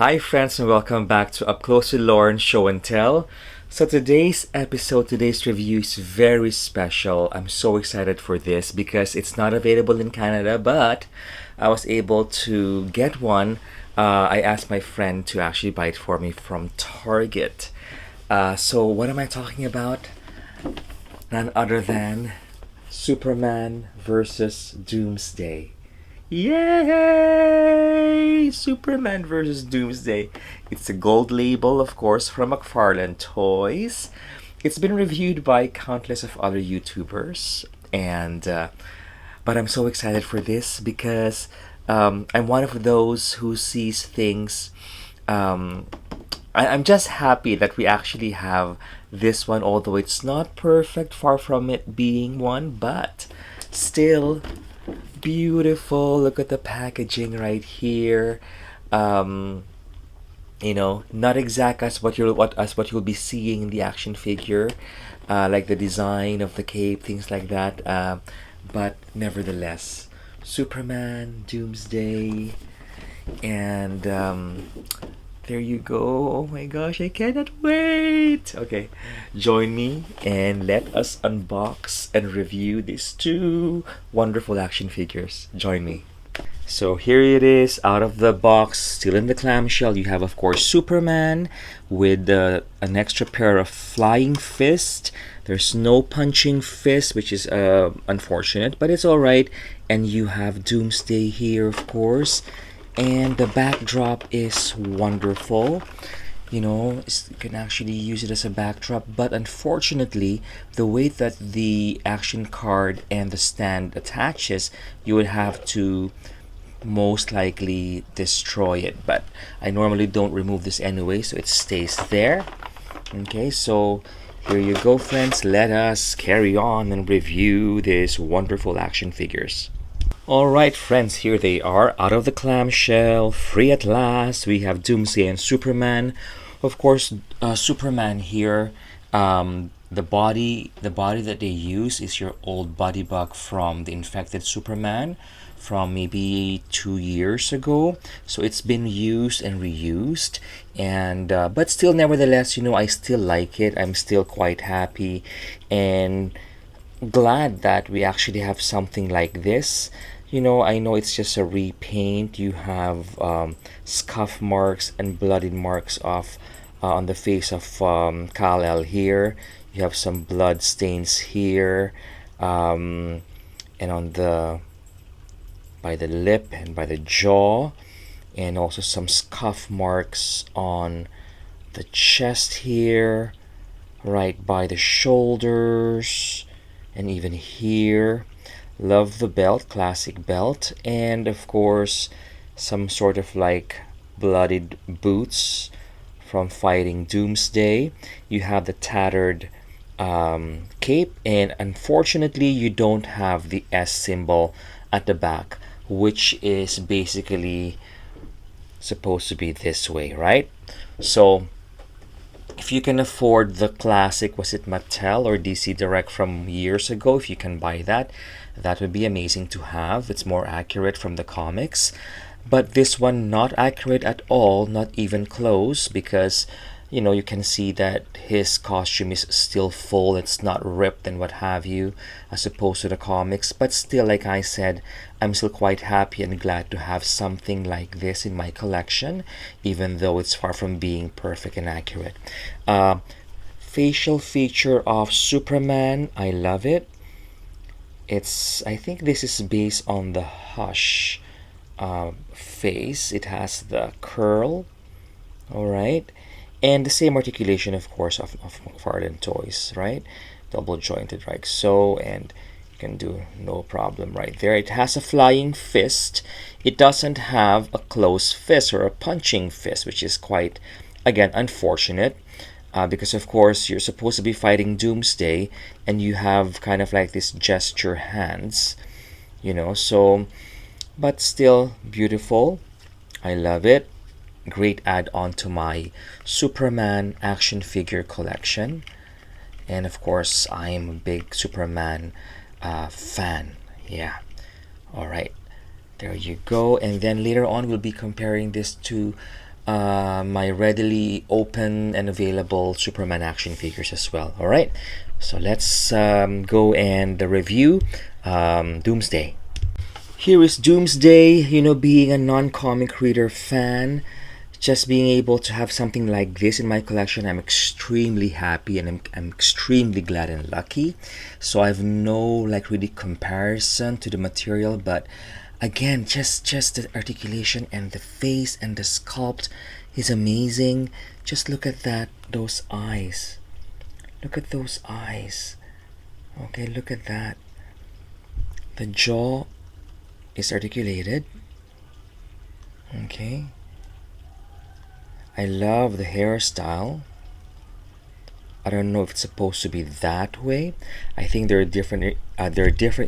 Hi, friends, and welcome back to Up Close with Lauren Show and Tell. So, today's review is very special. I'm so excited for this because it's not available in Canada, but I was able to get one. I asked my friend to actually buy it for me from Target. So, what am I talking about? None other than Superman versus Doomsday. Yay! Superman versus Doomsday. It's a gold label, of course, from McFarlane Toys. It's been reviewed by countless of other YouTubers, and but I'm so excited for this because I'm one of those who sees things. Um, I'm just happy that we actually have this one, although it's not perfect, far from it being one, but still beautiful. Look at the packaging right here. Um, not exact as what you'll be seeing in the action figure, like the design of the cape, things like that. But nevertheless, Superman, Doomsday, and there you go. Oh my gosh, I cannot wait. Okay, join me and let us unbox and review these two wonderful action figures. Join me. So here it is out of the box, still in the clamshell. You have, of course, Superman with an extra pair of flying fists. There's no punching fist, which is unfortunate, but it's alright. And you have Doomsday here, of course. And the backdrop is wonderful. You can actually use it as a backdrop, but unfortunately, the way that the action card and the stand attaches, you would have to most likely destroy it. But I normally don't remove this anyway, so it stays there. Okay, so here you go, friends. Let us carry on and review these wonderful action figures. Alright, friends, here they are, out of the clamshell, free at last. We have Doomsday and Superman. Of course, Superman here, the body that they use is your old body bug from the infected Superman from maybe 2 years ago. So it's been used and reused, and but still, nevertheless, I still like it. I'm still quite happy and glad that we actually have something like this. I know it's just a repaint. You have scuff marks and bloody marks on the face of Kal-El here. You have some blood stains here, and by the lip and by the jaw, and also some scuff marks on the chest here, right by the shoulders, and even here. Love the belt, classic belt, and of course some sort of like bloodied boots from fighting Doomsday. You have the tattered cape, and unfortunately you don't have the S symbol at the back, which is basically supposed to be this way, right? So if you can afford the classic, was it Mattel or DC Direct from years ago, if you can buy that, that would be amazing to have. It's more accurate from the comics. But this one, not accurate at all, not even close, because you can see that his costume is still full, it's not ripped and what have you, as opposed to the comics. But still, like I said, I'm still quite happy and glad to have something like this in my collection, even though it's far from being perfect and accurate. Facial feature of Superman, I love it. I think this is based on the Hush face. It has the curl, all right, and the same articulation, of course, of McFarlane Toys, right? Double jointed, right? So, and you can do no problem right there. It has a flying fist. It doesn't have a closed fist or a punching fist, which is quite, again, unfortunate. Because of course you're supposed to be fighting Doomsday, and you have kind of like this gesture hands, so, but still beautiful. I love it. Great add-on to my Superman action figure collection, and of course I'm a big Superman fan. Yeah. All right, there you go. And then later on we'll be comparing this to my readily open and available Superman action figures as well. All right, so let's go and review Doomsday. Here is Doomsday. You know, being a non-comic reader fan, just being able to have something like this in my collection, I'm extremely happy, and I'm extremely glad and lucky. So I have no like really comparison to the material, but again, just the articulation and the face and the sculpt is amazing. Just look at that, those eyes. Look at those eyes. Okay, look at that. The jaw is articulated. Okay. I love the hairstyle. I don't know if it's supposed to be that way. I think there are different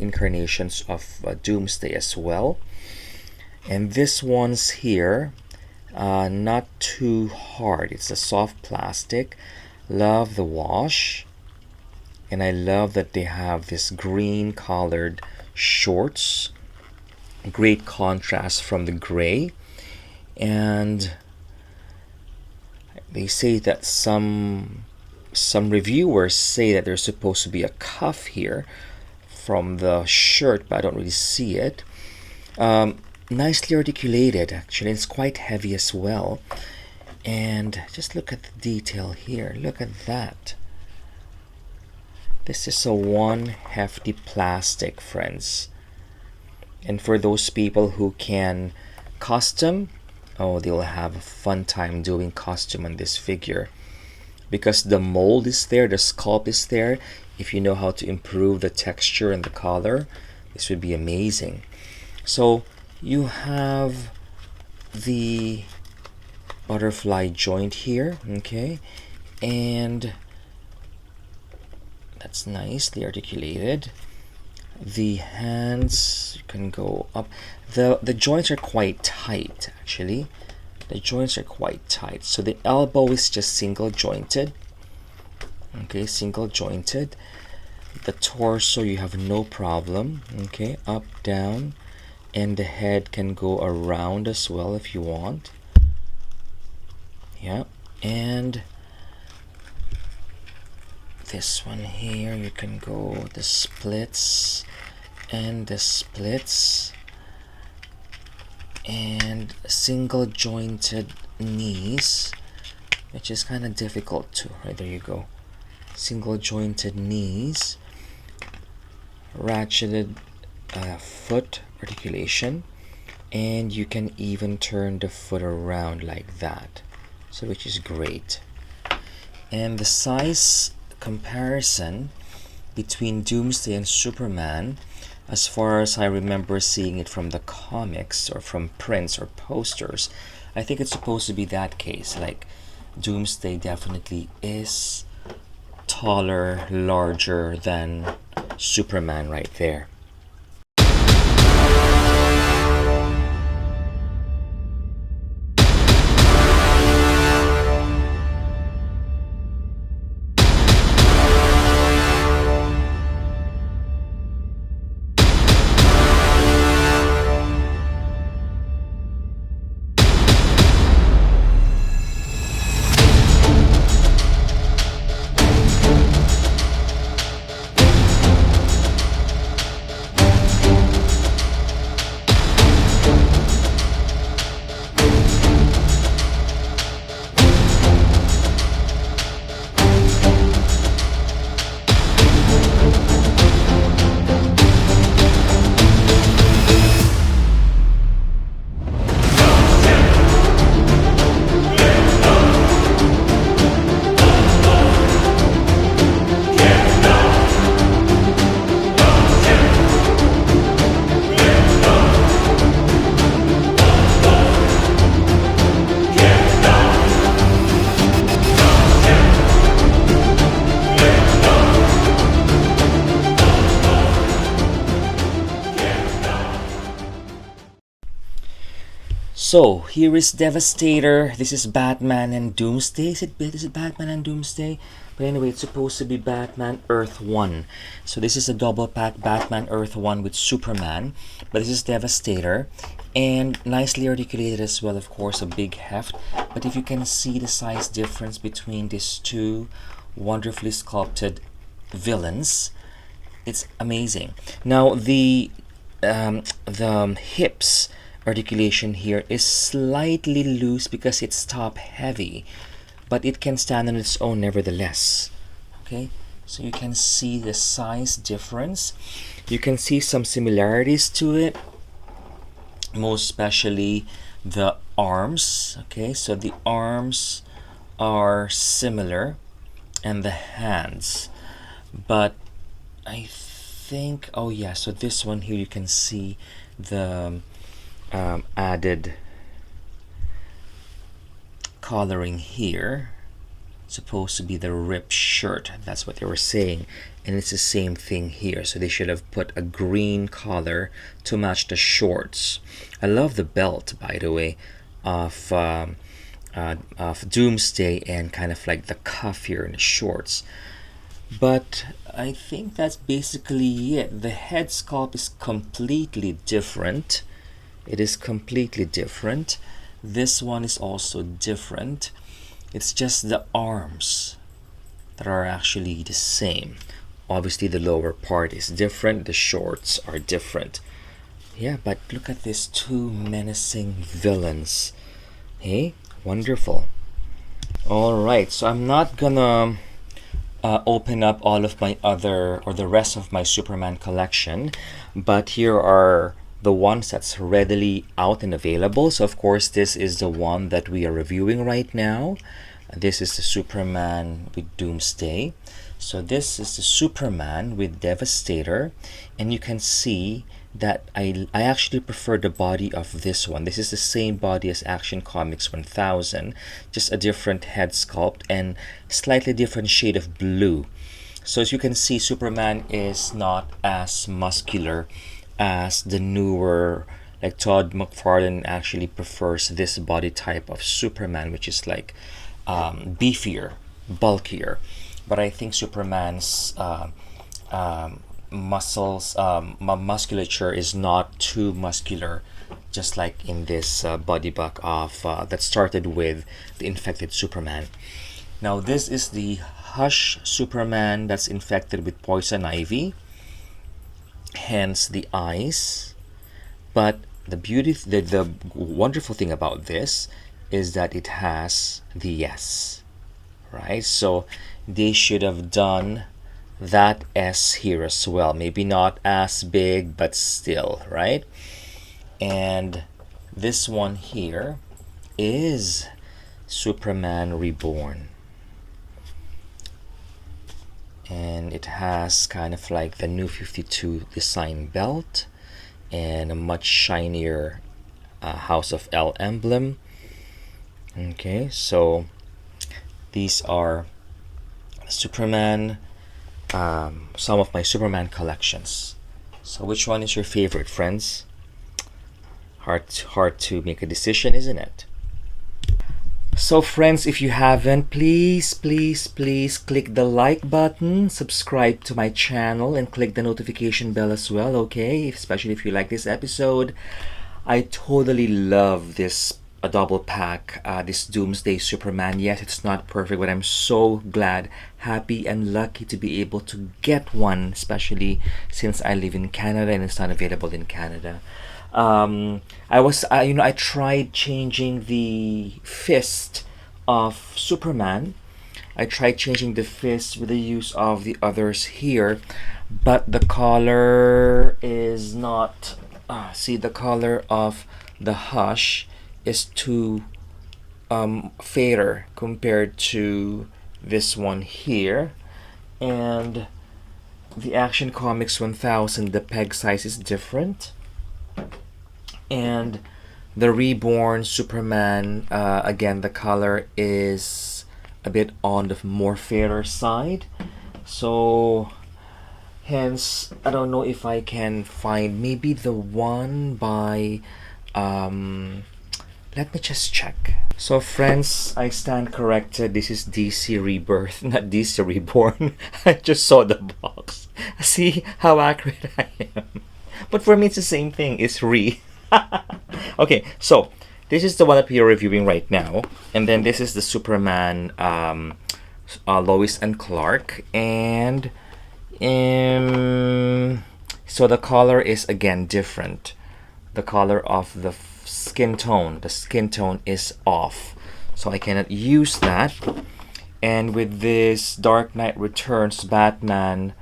incarnations of Doomsday as well. And this one's here, not too hard. It's a soft plastic. Love the wash. And I love that they have this green colored shorts. Great contrast from the gray. And they say that some reviewers say that there's supposed to be a cuff here from the shirt, but I don't really see it. Nicely articulated, actually. It's quite heavy as well. And just look at the detail here. Look at that. This is a one hefty plastic, friends. And for those people who can custom, oh, they'll have a fun time doing custom on this figure. Because the mold is there, the sculpt is there. If you know how to improve the texture and the color, this would be amazing. So you have the butterfly joint here, okay? And that's nicely articulated. The hands can go up. The joints are quite tight, actually. The joints are quite tight. So the elbow is just single jointed. Okay, single jointed. The torso, you have no problem. Okay, up, down. And the head can go around as well if you want. Yeah, and this one here, you can go the splits and the splits. And single jointed knees, which is kind of difficult too. Right, there you go. Single jointed knees, ratcheted foot articulation, and you can even turn the foot around like that, so which is great. And the size comparison between Doomsday and Superman, as far as I remember seeing it from the comics or from prints or posters, I think it's supposed to be that case. Like, Doomsday definitely is taller, larger than Superman right there. So here is Devastator. This is Batman and Doomsday. Is it Batman and Doomsday? But anyway, it's supposed to be Batman Earth 1. So this is a double pack Batman Earth 1 with Superman. But this is Devastator. And nicely articulated as well, of course, a big heft. But if you can see the size difference between these two wonderfully sculpted villains, it's amazing. Now the hips articulation here is slightly loose because it's top heavy, but it can stand on its own nevertheless. Okay, so you can see the size difference. You can see some similarities to it, most especially the arms. Okay, so the arms are similar and the hands, but I think, oh yeah, so this one here you can see the added coloring here, supposed to be the ripped shirt, that's what they were saying, and it's the same thing here. So they should have put a green color to match the shorts. I love the belt, by the way, of Doomsday, and kind of like the cuff here in the shorts. But I think that's basically it. The head sculpt is completely different. It is completely different. This one is also different. It's just the arms that are actually the same. Obviously the lower part is different, the shorts are different. Yeah, but look at these two menacing villains. Hey, wonderful. Alright, so I'm not gonna open up all of my other, or the rest of my Superman collection, but here are the ones that's readily out and available. So of course this is the one that we are reviewing right now. This is the Superman with Doomsday. So this is the Superman with Devastator, and you can see that I actually prefer the body of this one. This is the same body as Action Comics 1000, just a different head sculpt and slightly different shade of blue. So as you can see, Superman is not as muscular as the newer, like Todd McFarlane actually prefers this body type of Superman, which is like beefier, bulkier. But I think Superman's muscles, musculature is not too muscular, just like in this body buck of that started with the infected Superman. Now this is the Hush Superman that's infected with poison ivy, hence the eyes. But the wonderful thing about this is that it has the S, right? So they should have done that S here as well. Maybe not as big, but still, right? And this one here is Superman Reborn. And it has kind of like the New 52 design belt and a much shinier House of L emblem. Okay, so these are Superman, some of my Superman collections. So which one is your favorite, friends? Hard to make a decision, isn't it? So friends, if you haven't, please click the like button, subscribe to my channel, and click the notification bell as well, okay? Especially if you like this episode. I totally love this a double pack, this Doomsday Superman. Yes, it's not perfect, but I'm so glad, happy, and lucky to be able to get one, especially since I live in Canada and it's not available in Canada. I tried changing the fist of Superman. I tried changing the fist with the use of the others here, but the color is not. See, the color of the Hush is too fairer compared to this one here, and the Action Comics 1000, the peg size is different. And the Reborn Superman, again, the color is a bit on the more fairer side. So hence, I don't know if I can find maybe the one by let me just check. So, friends, I stand corrected. This is DC Rebirth, not DC Reborn. I just saw the box. See how accurate I am. But for me, it's the same thing. It's Re. Okay, so this is the one that we are reviewing right now. And then this is the Superman Lois and Clark. And so the color is again different. The color of the skin tone. The skin tone is off. So I cannot use that. And with this Dark Knight Returns Batman,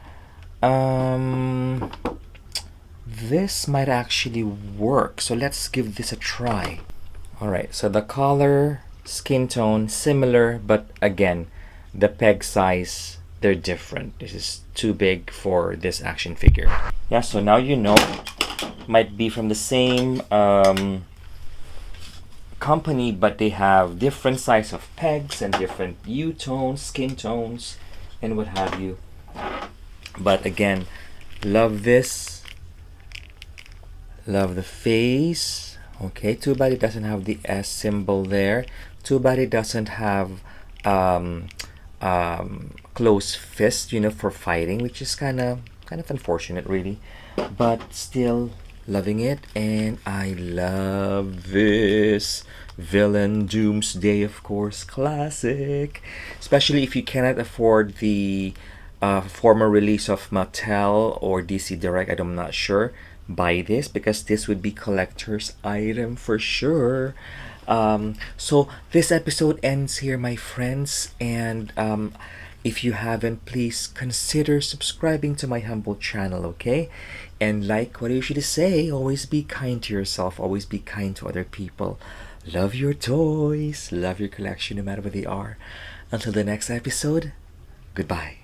this might actually work. So let's give this a try. Alright, so the color, skin tone, similar, but again, the peg size, they're different. This is too big for this action figure. Yeah, so now you know. Might be from the same company, but they have different size of pegs and different U-tones, skin tones, and what have you. But again, love this. Love the face. Okay, too bad it doesn't have the S symbol there. Too bad it doesn't have closed fist, for fighting, which is kind of unfortunate, really. But still loving it, and I love this villain Doomsday, of course, classic. Especially if you cannot afford the former release of Mattel or DC Direct, I'm not sure. Buy this because this would be collector's item for sure. So this episode ends here, my friends, and if you haven't, please consider subscribing to my humble channel, okay? And like what I usually say, always be kind to yourself, always be kind to other people. Love your toys, love your collection no matter what they are. Until the next episode, goodbye.